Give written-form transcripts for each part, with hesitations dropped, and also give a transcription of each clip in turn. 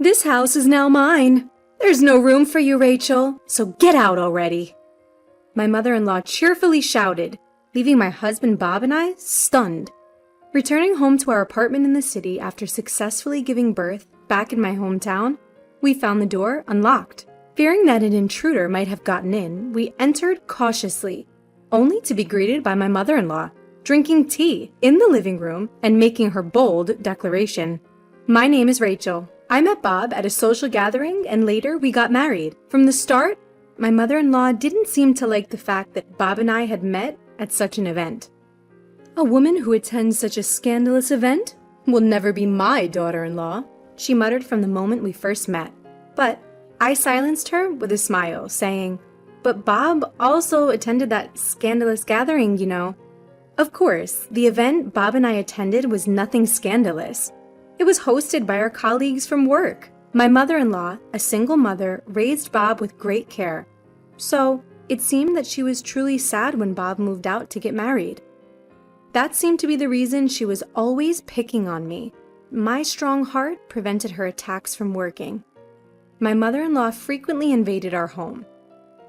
This house is now mine. There's no room for you, Rachel, so get out already. My mother-in-law cheerfully shouted, leaving my husband Bob and I stunned. Returning home to our apartment in the city after successfully giving birth back in my hometown, we found the door unlocked. Fearing that an intruder might have gotten in, we entered cautiously, only to be greeted by my mother-in-law, drinking tea in the living room and making her bold declaration. My name is Rachel. I met Bob at a social gathering and later we got married. From the start, my mother-in-law didn't seem to like the fact that Bob and I had met at such an event. A woman who attends such a scandalous event will never be my daughter-in-law, she muttered from the moment we first met. But I silenced her with a smile, saying, "But Bob also attended that scandalous gathering, you know." Of course, the event Bob and I attended was nothing scandalous. It was hosted by our colleagues from work. My mother-in-law, a single mother, raised Bob with great care. So, it seemed that she was truly sad when Bob moved out to get married. That seemed to be the reason she was always picking on me. My strong heart prevented her attacks from working. My mother-in-law frequently invaded our home,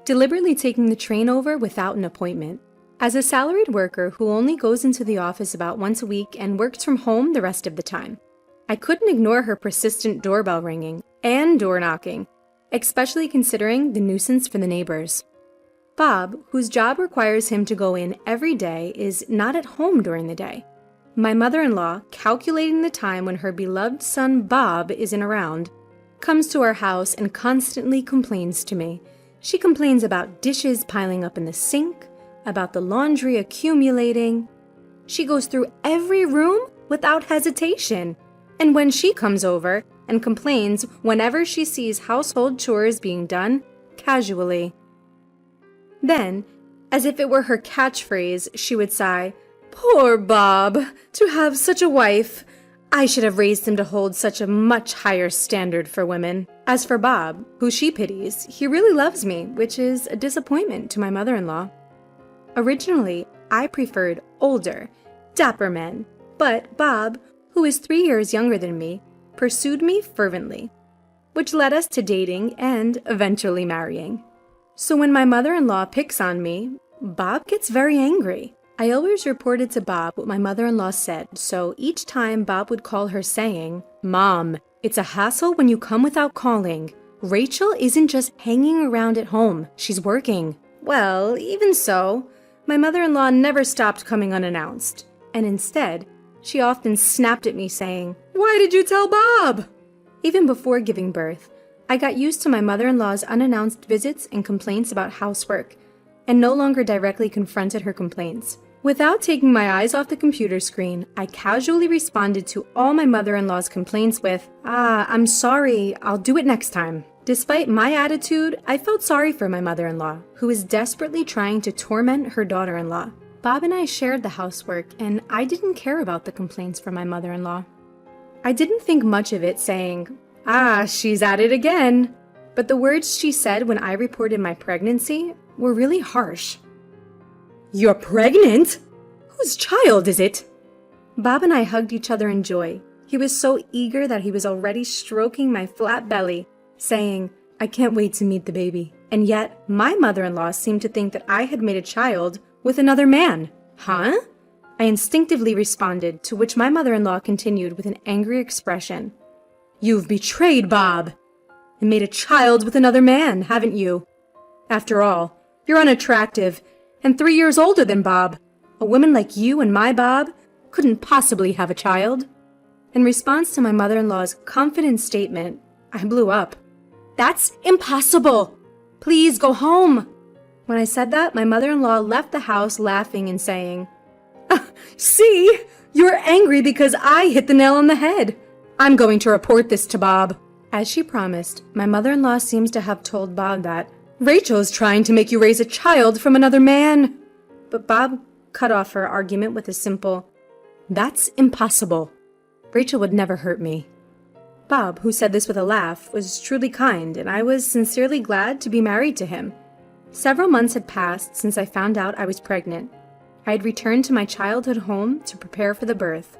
deliberately taking the train over without an appointment. As a salaried worker who only goes into the office about once a week and works from home the rest of the time, I couldn't ignore her persistent doorbell ringing and door knocking, especially considering the nuisance for the neighbors. Bob, whose job requires him to go in every day, is not at home during the day. My mother-in-law, calculating the time when her beloved son Bob isn't around, comes to our house and constantly complains to me. She complains about dishes piling up in the sink, about the laundry accumulating. She goes through every room without hesitation. And when she comes over and complains whenever she sees household chores being done, casually. Then, as if it were her catchphrase, she would sigh, "Poor Bob, to have such a wife. I should have raised him to hold such a much higher standard for women." As for Bob, who she pities, he really loves me, which is a disappointment to my mother-in-law. Originally, I preferred older, dapper men, but Bob, who is 3 years younger than me, pursued me fervently, which led us to dating and eventually marrying. So when my mother-in-law picks on me, Bob gets very angry. I always reported to Bob what my mother-in-law said, so each time Bob would call her saying, "Mom, it's a hassle when you come without calling. Rachel isn't just hanging around at home, she's working." Well, even so, my mother-in-law never stopped coming unannounced, and instead, she often snapped at me saying, "Why did you tell Bob?" Even before giving birth, I got used to my mother-in-law's unannounced visits and complaints about housework, and no longer directly confronted her complaints. Without taking my eyes off the computer screen, I casually responded to all my mother-in-law's complaints with, "I'm sorry, I'll do it next time." Despite my attitude, I felt sorry for my mother-in-law, who is desperately trying to torment her daughter-in-law. Bob and I shared the housework, and I didn't care about the complaints from my mother-in-law. I didn't think much of it, saying, "She's at it again." But the words she said when I reported my pregnancy were really harsh. "You're pregnant? Whose child is it?" Bob and I hugged each other in joy. He was so eager that he was already stroking my flat belly, saying, "I can't wait to meet the baby." And yet, my mother-in-law seemed to think that I had made a child with another man. "Huh?" I instinctively responded, to which my mother-in-law continued with an angry expression. "You've betrayed Bob and made a child with another man, haven't you? After all, you're unattractive and 3 years older than Bob. A woman like you and my Bob couldn't possibly have a child." In response to my mother-in-law's confident statement, I blew up. "That's impossible! Please go home!" When I said that, my mother-in-law left the house laughing and saying, "See, you're angry because I hit the nail on the head. I'm going to report this to Bob." As she promised, my mother-in-law seems to have told Bob that Rachel's trying to make you raise a child from another man. But Bob cut off her argument with a simple, "That's impossible. Rachel would never hurt me." Bob, who said this with a laugh, was truly kind, and I was sincerely glad to be married to him. Several months had passed since I found out I was pregnant. I had returned to my childhood home to prepare for the birth.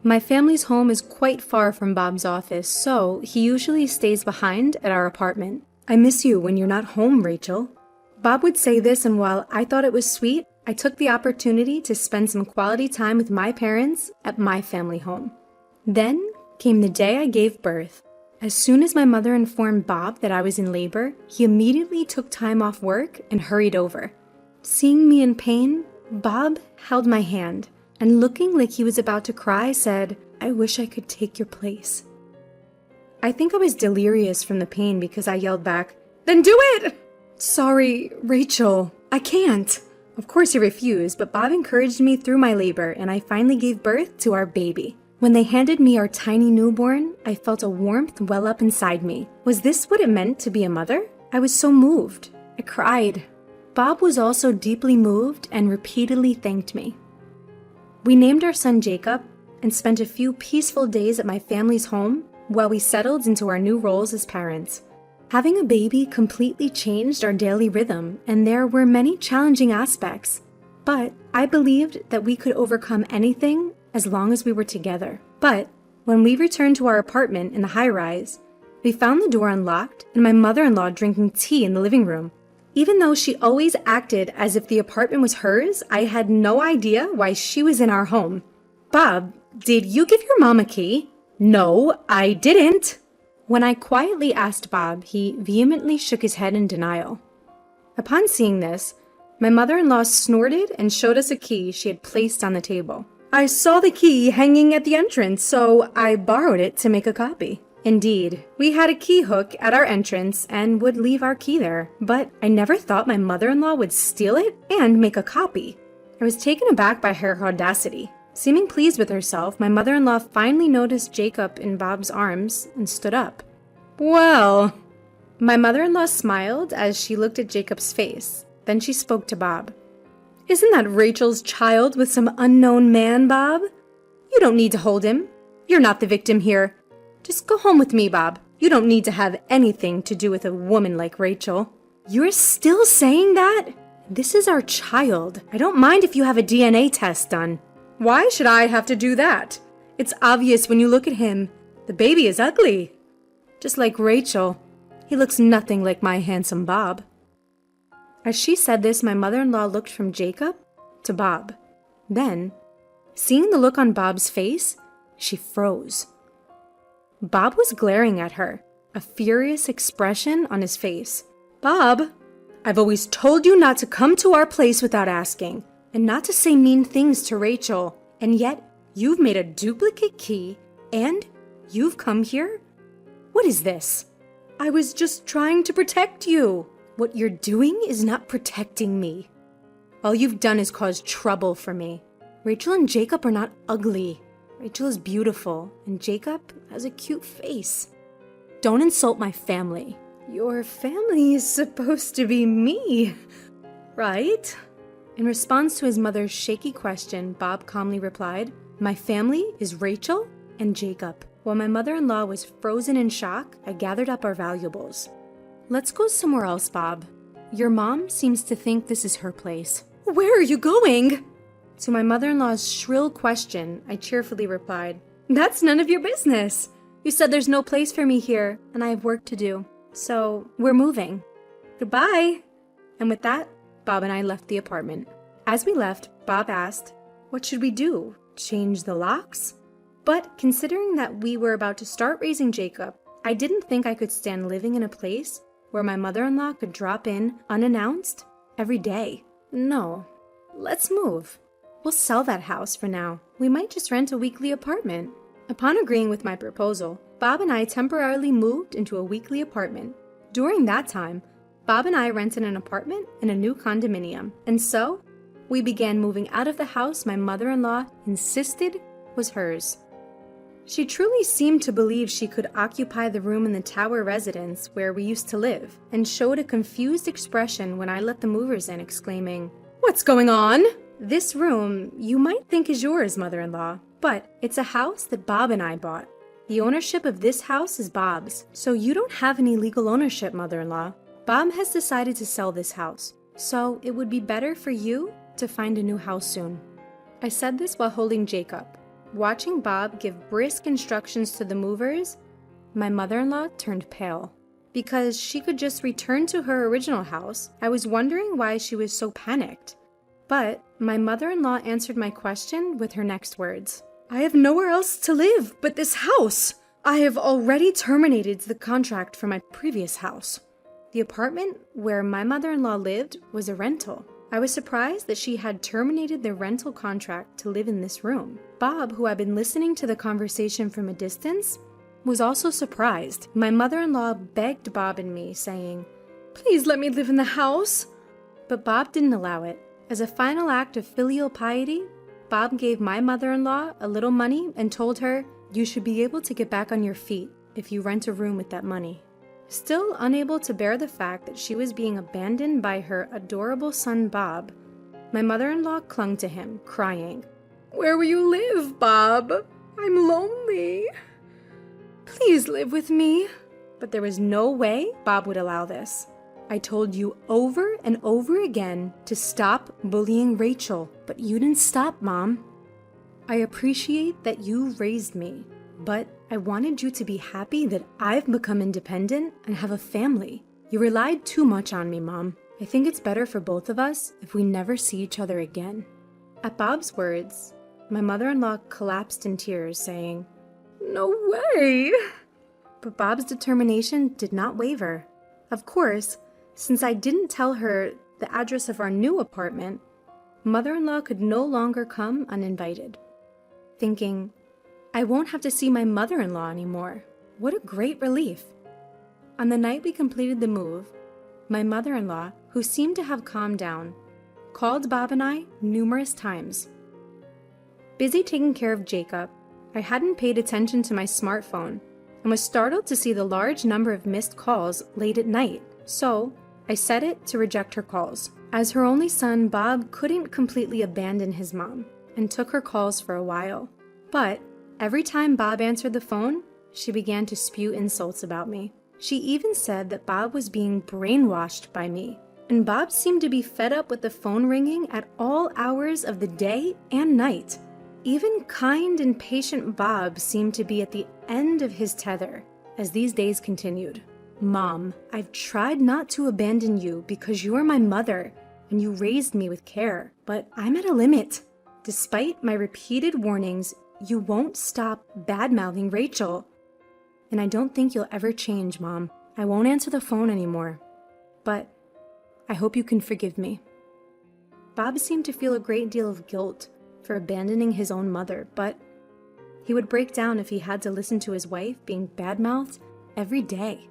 My family's home is quite far from Bob's office, so he usually stays behind at our apartment. I miss you when you're not home, Rachel. Bob would say this, and while I thought it was sweet, I took the opportunity to spend some quality time with my parents at my family home. Then came the day I gave birth. As soon as my mother informed Bob that I was in labor, he immediately took time off work and hurried over. Seeing me in pain, Bob held my hand and, looking like he was about to cry, said, "I wish I could take your place." I think I was delirious from the pain because I yelled back, "Then do it!" "Sorry, Rachel, I can't." Of course he refused, but Bob encouraged me through my labor, and I finally gave birth to our baby. When they handed me our tiny newborn, I felt a warmth well up inside me. Was this what it meant to be a mother? I was so moved. I cried. Bob was also deeply moved and repeatedly thanked me. We named our son Jacob and spent a few peaceful days at my family's home while we settled into our new roles as parents. Having a baby completely changed our daily rhythm, and there were many challenging aspects. But I believed that we could overcome anything as long as we were together. But when we returned to our apartment in the high-rise, we found the door unlocked and my mother-in-law drinking tea in the living room. Even though she always acted as if the apartment was hers, I had no idea why she was in our home. "Bob, did you give your mom a key?" "No, I didn't." When I quietly asked Bob, he vehemently shook his head in denial. Upon seeing this, my mother-in-law snorted and showed us a key she had placed on the table. "I saw the key hanging at the entrance, so I borrowed it to make a copy." Indeed, we had a key hook at our entrance and would leave our key there, but I never thought my mother-in-law would steal it and make a copy. I was taken aback by her audacity. Seeming pleased with herself, my mother-in-law finally noticed Jacob in Bob's arms and stood up. "Well," my mother-in-law smiled as she looked at Jacob's face. Then she spoke to Bob. "Isn't that Rachel's child with some unknown man, Bob? You don't need to hold him. You're not the victim here. Just go home with me, Bob. You don't need to have anything to do with a woman like Rachel." "You're still saying that? This is our child. I don't mind if you have a DNA test done." "Why should I have to do that? It's obvious when you look at him. The baby is ugly. Just like Rachel. He looks nothing like my handsome Bob." As she said this, my mother-in-law looked from Jacob to Bob. Then, seeing the look on Bob's face, she froze. Bob was glaring at her, a furious expression on his face. "Bob, I've always told you not to come to our place without asking, and not to say mean things to Rachel, and yet you've made a duplicate key, and you've come here? What is this?" "I was just trying to protect you." "What you're doing is not protecting me. All you've done is cause trouble for me. Rachel and Jacob are not ugly. Rachel is beautiful, and Jacob has a cute face. Don't insult my family." "Your family is supposed to be me, right?" In response to his mother's shaky question, Bob calmly replied, "My family is Rachel and Jacob." While my mother-in-law was frozen in shock, I gathered up our valuables. "Let's go somewhere else, Bob. Your mom seems to think this is her place." "Where are you going?" To my mother-in-law's shrill question, I cheerfully replied, "That's none of your business. You said there's no place for me here, and I have work to do. So, we're moving. Goodbye." And with that, Bob and I left the apartment. As we left, Bob asked, "What should we do? Change the locks?" But considering that we were about to start raising Jacob, I didn't think I could stand living in a place where my mother-in-law could drop in unannounced every day. No, let's move. We'll sell that house for now. We might just rent a weekly apartment. Upon agreeing with my proposal, Bob and I temporarily moved into a weekly apartment. During that time, Bob and I rented an apartment in a new condominium, and so we began moving out of the house my mother-in-law insisted was hers. She truly seemed to believe she could occupy the room in the tower residence where we used to live, and showed a confused expression when I let the movers in, exclaiming, "What's going on?" "This room you might think is yours, mother-in-law, but it's a house that Bob and I bought. The ownership of this house is Bob's, so you don't have any legal ownership, mother-in-law. Bob has decided to sell this house, so it would be better for you to find a new house soon." I said this while holding Jacob. Watching Bob give brisk instructions to the movers, my mother-in-law turned pale. Because she could just return to her original house, I was wondering why she was so panicked. But my mother-in-law answered my question with her next words. "I have nowhere else to live but this house. I have already terminated the contract for my previous house." The apartment where my mother-in-law lived was a rental. I was surprised that she had terminated the rental contract to live in this room. Bob, who had been listening to the conversation from a distance, was also surprised. My mother-in-law begged Bob and me, saying, "Please let me live in the house." But Bob didn't allow it. As a final act of filial piety, Bob gave my mother-in-law a little money and told her, "You should be able to get back on your feet if you rent a room with that money." Still unable to bear the fact that she was being abandoned by her adorable son Bob, my mother-in-law clung to him, crying, "Where will you live, Bob? I'm lonely. Please live with me." But there was no way Bob would allow this. "I told you over and over again to stop bullying Rachel, but you didn't stop, Mom. I appreciate that you raised me, but I wanted you to be happy that I've become independent and have a family. You relied too much on me, Mom. I think it's better for both of us if we never see each other again." At Bob's words, my mother-in-law collapsed in tears, saying, "No way!" But Bob's determination did not waver. Of course, since I didn't tell her the address of our new apartment, mother-in-law could no longer come uninvited. Thinking, I won't have to see my mother-in-law anymore. What a great relief. On the night we completed the move, my mother-in-law, who seemed to have calmed down, called Bob and I numerous times. Busy taking care of Jacob, I hadn't paid attention to my smartphone and was startled to see the large number of missed calls late at night, so I set it to reject her calls. As her only son, Bob couldn't completely abandon his mom and took her calls for a while. But every time Bob answered the phone, she began to spew insults about me. She even said that Bob was being brainwashed by me, and Bob seemed to be fed up with the phone ringing at all hours of the day and night. Even kind and patient Bob seemed to be at the end of his tether as these days continued. "Mom, I've tried not to abandon you because you are my mother and you raised me with care, but I'm at a limit. Despite my repeated warnings, you won't stop bad-mouthing Rachel. And I don't think you'll ever change, Mom. I won't answer the phone anymore. But I hope you can forgive me." Bob seemed to feel a great deal of guilt for abandoning his own mother, but he would break down if he had to listen to his wife being bad-mouthed every day.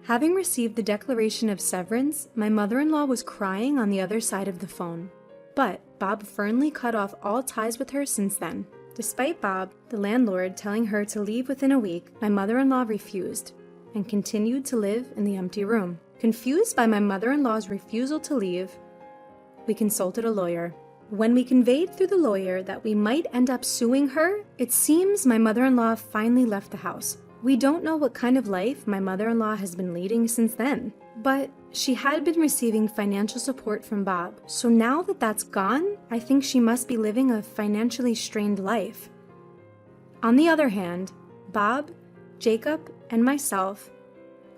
Having received the declaration of severance, my mother-in-law was crying on the other side of the phone. But Bob firmly cut off all ties with her since then. Despite Bob, the landlord, telling her to leave within a week, my mother-in-law refused and continued to live in the empty room. Confused by my mother-in-law's refusal to leave, we consulted a lawyer. When we conveyed through the lawyer that we might end up suing her, it seems my mother-in-law finally left the house. We don't know what kind of life my mother-in-law has been leading since then, but she had been receiving financial support from Bob, so now that that's gone, I think she must be living a financially strained life. On the other hand, Bob, Jacob, and myself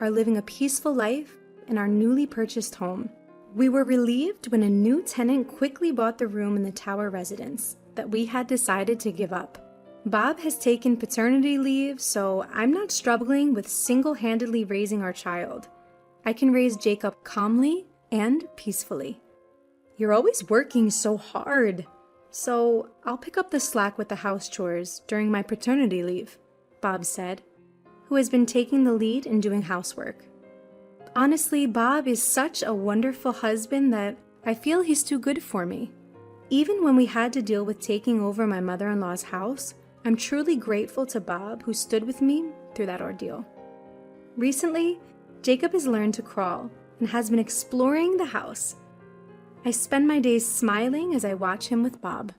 are living a peaceful life in our newly purchased home. We were relieved when a new tenant quickly bought the room in the tower residence that we had decided to give up. Bob has taken paternity leave, so I'm not struggling with single-handedly raising our child. I can raise Jacob calmly and peacefully. "You're always working so hard, so I'll pick up the slack with the house chores during my paternity leave," Bob said, who has been taking the lead in doing housework. Honestly, Bob is such a wonderful husband that I feel he's too good for me. Even when we had to deal with taking over my mother-in-law's house, I'm truly grateful to Bob, who stood with me through that ordeal. Recently, Jacob has learned to crawl and has been exploring the house. I spend my days smiling as I watch him with Bob.